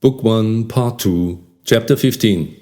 Book 1, Part 2, Chapter 15.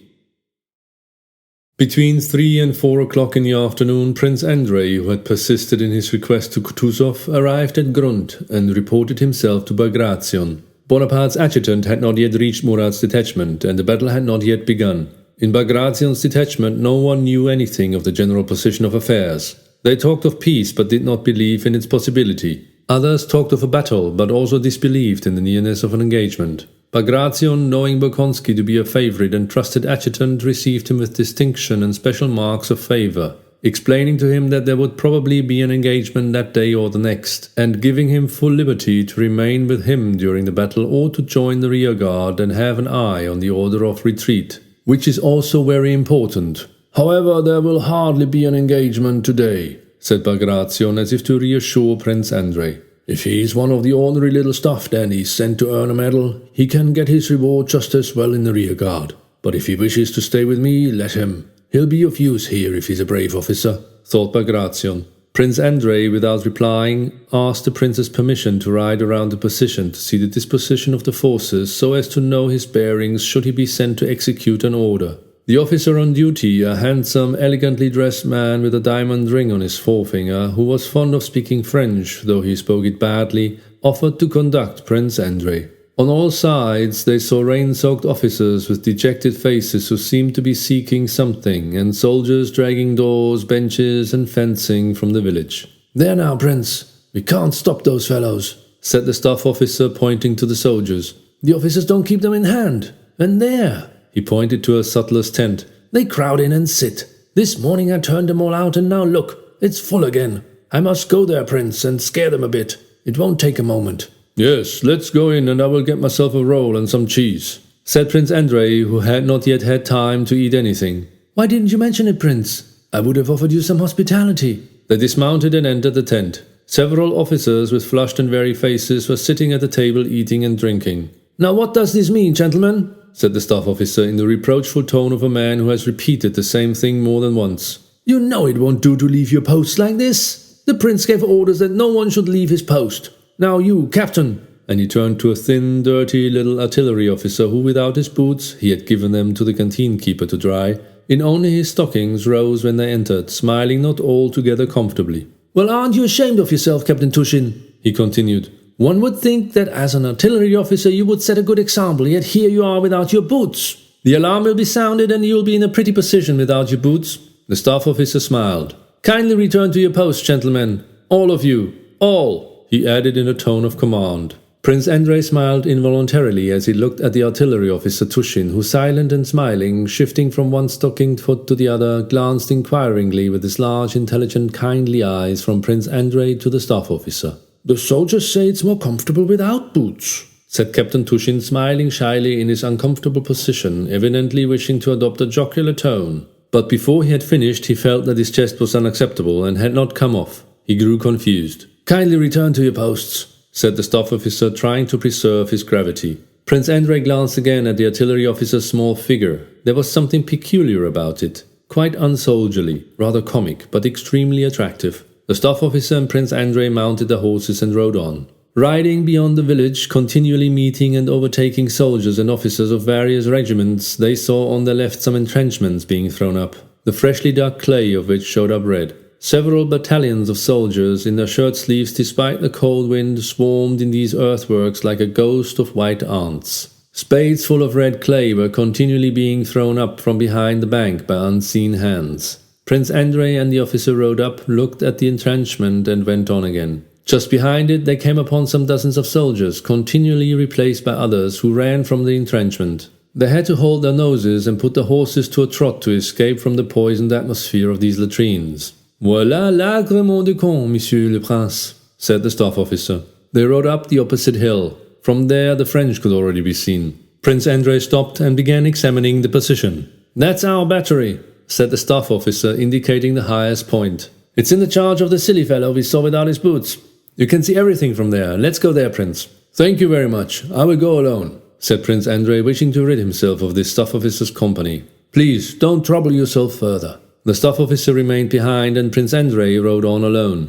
Between 3 and 4 o'clock in the afternoon, Prince Andrei, who had persisted in his request to Kutuzov, arrived at Grund and reported himself to Bagration. Bonaparte's adjutant had not yet reached Murat's detachment, and the battle had not yet begun. In Bagration's detachment, no one knew anything of the general position of affairs. They talked of peace, but did not believe in its possibility. Others talked of a battle, but also disbelieved in the nearness of an engagement. Bagration, knowing Bolkonsky to be a favorite and trusted adjutant, received him with distinction and special marks of favor, explaining to him that there would probably be an engagement that day or the next, and giving him full liberty to remain with him during the battle or to join the rear guard and have an eye on the order of retreat, which is also very important. However, there will hardly be an engagement today, said Bagration as if to reassure Prince Andrei. If he is one of the ordinary little stuff and he's sent to earn a medal, he can get his reward just as well in the rear guard. But if he wishes to stay with me, let him. He'll be of use here if he's a brave officer, thought Bagration. Prince Andrei, without replying, asked the prince's permission to ride around the position to see the disposition of the forces so as to know his bearings should he be sent to execute an order. The officer on duty, a handsome, elegantly dressed man with a diamond ring on his forefinger, who was fond of speaking French, though he spoke it badly, offered to conduct Prince Andrei. On all sides they saw rain-soaked officers with dejected faces who seemed to be seeking something, and soldiers dragging doors, benches, and fencing from the village. "There now, Prince, we can't stop those fellows," said the staff officer, pointing to the soldiers. "The officers don't keep them in hand. And there," he pointed to a sutler's tent, "they crowd in and sit. This morning I turned them all out, and now look, it's full again. I must go there, Prince, and scare them a bit. It won't take a moment." "Yes, let's go in, and I will get myself a roll and some cheese," said Prince Andrei, who had not yet had time to eat anything. "Why didn't you mention it, Prince? I would have offered you some hospitality." They dismounted and entered the tent. Several officers with flushed and weary faces were sitting at the table eating and drinking. "Now what does this mean, gentlemen?" said the staff officer in the reproachful tone of a man who has repeated the same thing more than once. "You know it won't do to leave your posts like this. The prince gave orders that no one should leave his post. Now you, captain," and he turned to a thin, dirty little artillery officer who, without his boots, he had given them to the canteen keeper to dry, in only his stockings, rose when they entered, smiling not altogether comfortably. "Well, aren't you ashamed of yourself, Captain Tushin?" he continued. "One would think that as an artillery officer you would set a good example, yet here you are without your boots. The alarm will be sounded and you'll be in a pretty position without your boots." The staff officer smiled. "Kindly return to your posts, gentlemen. All of you. All," he added in a tone of command. Prince Andrei smiled involuntarily as he looked at the artillery officer Tushin, who, silent and smiling, shifting from one stockinged foot to the other, glanced inquiringly with his large, intelligent, kindly eyes from Prince Andrei to the staff officer. "The soldiers say it's more comfortable without boots," said Captain Tushin, smiling shyly in his uncomfortable position, evidently wishing to adopt a jocular tone. But before he had finished, he felt that his jest was unacceptable and had not come off. He grew confused. "Kindly return to your posts," said the staff officer, trying to preserve his gravity. Prince Andrei glanced again at the artillery officer's small figure. There was something peculiar about it, quite unsoldierly, rather comic, but extremely attractive. The staff officer and Prince Andrei mounted their horses and rode on. Riding beyond the village, continually meeting and overtaking soldiers and officers of various regiments, they saw on their left some entrenchments being thrown up, the freshly dug clay of which showed up red. Several battalions of soldiers, in their shirt sleeves despite the cold wind, swarmed in these earthworks like a ghost of white ants. Spades full of red clay were continually being thrown up from behind the bank by unseen hands. Prince Andrei and the officer rode up, looked at the entrenchment, and went on again. Just behind it they came upon some dozens of soldiers, continually replaced by others who ran from the entrenchment. They had to hold their noses and put their horses to a trot to escape from the poisoned atmosphere of these latrines. "Voilà l'agrément du camp, monsieur le prince," said the staff officer. They rode up the opposite hill. From there the French could already be seen. Prince Andrei stopped and began examining the position. "That's our battery," said the staff officer, indicating the highest point. "It's in the charge of the silly fellow we saw without his boots. You can see everything from there. Let's go there, Prince." "Thank you very much. I will go alone," said Prince Andrei, wishing to rid himself of this staff officer's company. "Please, don't trouble yourself further." The staff officer remained behind, and Prince Andrei rode on alone.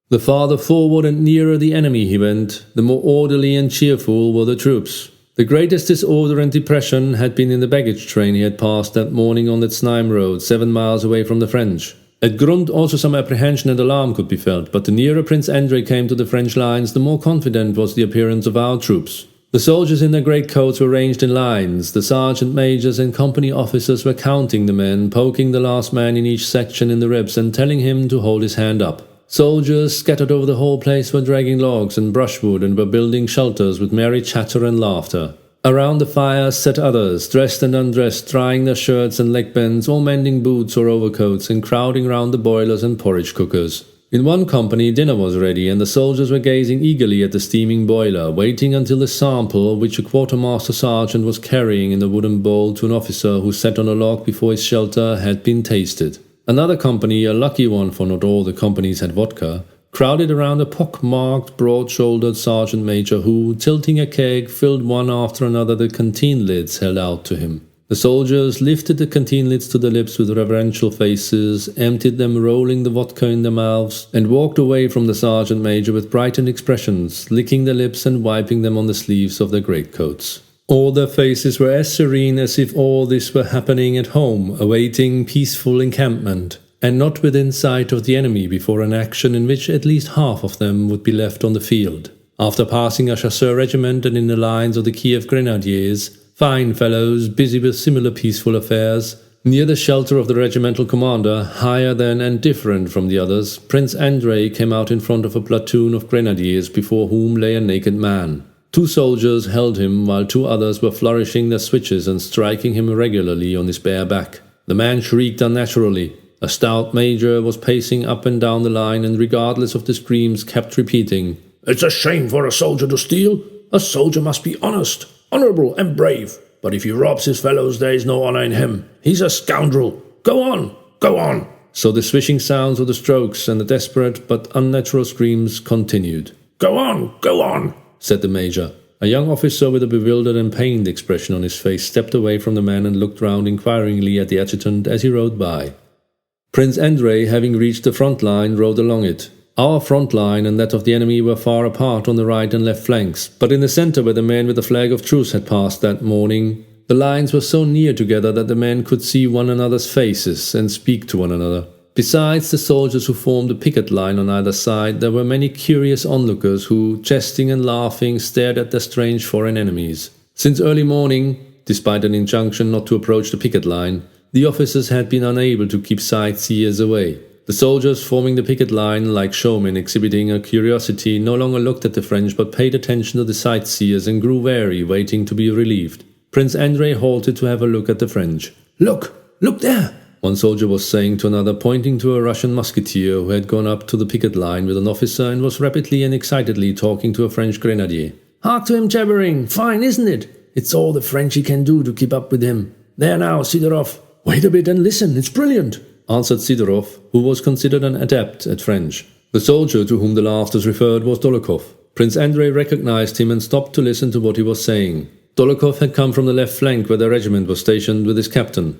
The farther forward and nearer the enemy he went, the more orderly and cheerful were the troops. The greatest disorder and depression had been in the baggage train he had passed that morning on the Znaim road, 7 miles away from the French. At Grund also some apprehension and alarm could be felt, but the nearer Prince Andrei came to the French lines, the more confident was the appearance of our troops. The soldiers in their greatcoats were ranged in lines. The sergeant majors and company officers were counting the men, poking the last man in each section in the ribs and telling him to hold his hand up. Soldiers scattered over the whole place were dragging logs and brushwood and were building shelters with merry chatter and laughter. Around the fire sat others, dressed and undressed, drying their shirts and neckbands, or mending boots or overcoats, and crowding round the boilers and porridge cookers. In one company dinner was ready, and the soldiers were gazing eagerly at the steaming boiler, waiting until the sample, which a quartermaster sergeant was carrying in a wooden bowl to an officer who sat on a log before his shelter, had been tasted. Another company, a lucky one for not all the companies had vodka, crowded around a pock-marked, broad-shouldered sergeant major who, tilting a keg, filled one after another the canteen lids held out to him. The soldiers lifted the canteen lids to their lips with reverential faces, emptied them rolling the vodka in their mouths, and walked away from the sergeant major with brightened expressions, licking their lips and wiping them on the sleeves of their greatcoats. All their faces were as serene as if all this were happening at home, awaiting peaceful encampment, and not within sight of the enemy before an action in which at least half of them would be left on the field. After passing a chasseur regiment and in the lines of the Kiev Grenadiers, fine fellows busy with similar peaceful affairs, near the shelter of the regimental commander, higher than and different from the others, Prince Andrei came out in front of a platoon of grenadiers before whom lay a naked man. 2 soldiers held him while 2 others were flourishing their switches and striking him regularly on his bare back. The man shrieked unnaturally. A stout major was pacing up and down the line and regardless of the screams kept repeating, "It's a shame for a soldier to steal. A soldier must be honest, honourable and brave. But if he robs his fellows, there is no honour in him. He's a scoundrel. Go on, go on." So the swishing sounds of the strokes and the desperate but unnatural screams continued. Go on, said the major. A young officer with a bewildered and pained expression on his face stepped away from the man and looked round inquiringly at the adjutant as he rode by. Prince Andrei, having reached the front line, rode along it. Our front line and that of the enemy were far apart on the right and left flanks, but in the centre where the men with the flag of truce had passed that morning, the lines were so near together that the men could see one another's faces and speak to one another. Besides the soldiers who formed the picket line on either side, there were many curious onlookers who, jesting and laughing, stared at their strange foreign enemies. Since early morning, despite an injunction not to approach the picket line, the officers had been unable to keep sightseers away. The soldiers forming the picket line, like showmen exhibiting a curiosity, no longer looked at the French but paid attention to the sightseers and grew wary, waiting to be relieved. Prince Andrei halted to have a look at the French. Look there! One soldier was saying to another, pointing to a Russian musketeer who had gone up to the picket line with an officer and was rapidly and excitedly talking to a French grenadier. Hark to him jabbering! Fine, isn't it? It's all the Frenchy can do to keep up with him. There now, Sidorov. Wait a bit and listen, it's brilliant, answered Sidorov, who was considered an adept at French. The soldier to whom the laughters referred was Dolokhov. Prince Andrei recognized him and stopped to listen to what he was saying. Dolokhov had come from the left flank where the regiment was stationed with his captain.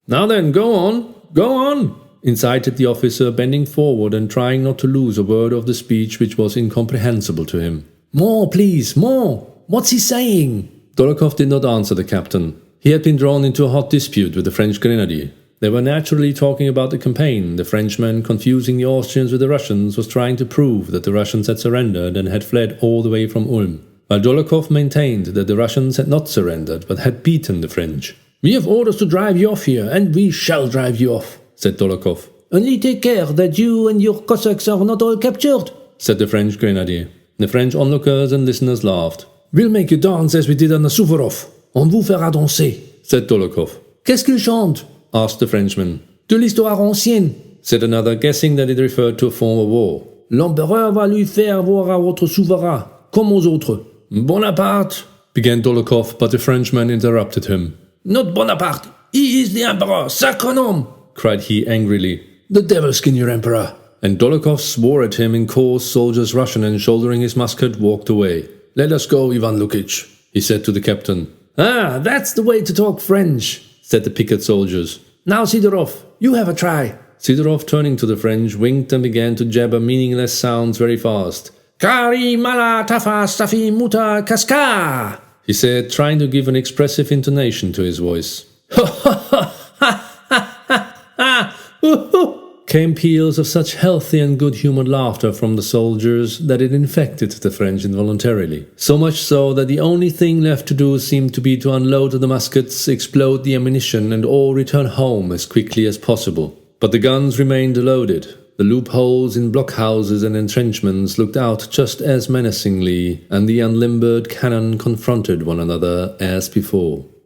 Now then, go on, incited the officer, bending forward and trying not to lose a word of the speech which was incomprehensible to him. More, please, more! What's he saying? Dolokhov did not answer the captain. He had been drawn into a hot dispute with the French grenadier. They were naturally talking about the campaign. The Frenchman, confusing the Austrians with the Russians, was trying to prove that the Russians had surrendered and had fled all the way from Ulm, while Dolokhov maintained that the Russians had not surrendered but had beaten the French. We have orders to drive you off here, and we shall drive you off, said Dolokhov. Only take care that you and your Cossacks are not all captured, said the French grenadier. The French onlookers and listeners laughed. We'll make you dance as we did under Suvorov. On vous fera danser, said Dolokhov. Qu'est-ce qu'il chante? Asked the Frenchman. De l'histoire ancienne, said another, guessing that it referred to a former war. L'empereur va lui faire voir à votre souverain, comme aux autres. Bonaparte, began Dolokhov, but the Frenchman interrupted him. Not Bonaparte, he is the emperor, sacre nom, cried he angrily. The devil skin your emperor. And Dolokhov swore at him in coarse soldier's Russian and shouldering his musket walked away. Let us go, Ivan Lukich, he said to the captain. Ah, that's the way to talk French, said the picket soldiers. Now, Sidorov, you have a try. Sidorov, turning to the French, winked and began to jabber meaningless sounds very fast. Kari, mala, tafa, stafi, muta, kaska, he said, trying to give an expressive intonation to his voice. Came peals of such healthy and good-humoured laughter from the soldiers that it infected the French involuntarily. So much so that the only thing left to do seemed to be to unload the muskets, explode the ammunition, and all return home as quickly as possible. But the guns remained loaded. The loopholes in blockhouses and entrenchments looked out just as menacingly, and the unlimbered cannon confronted one another as before.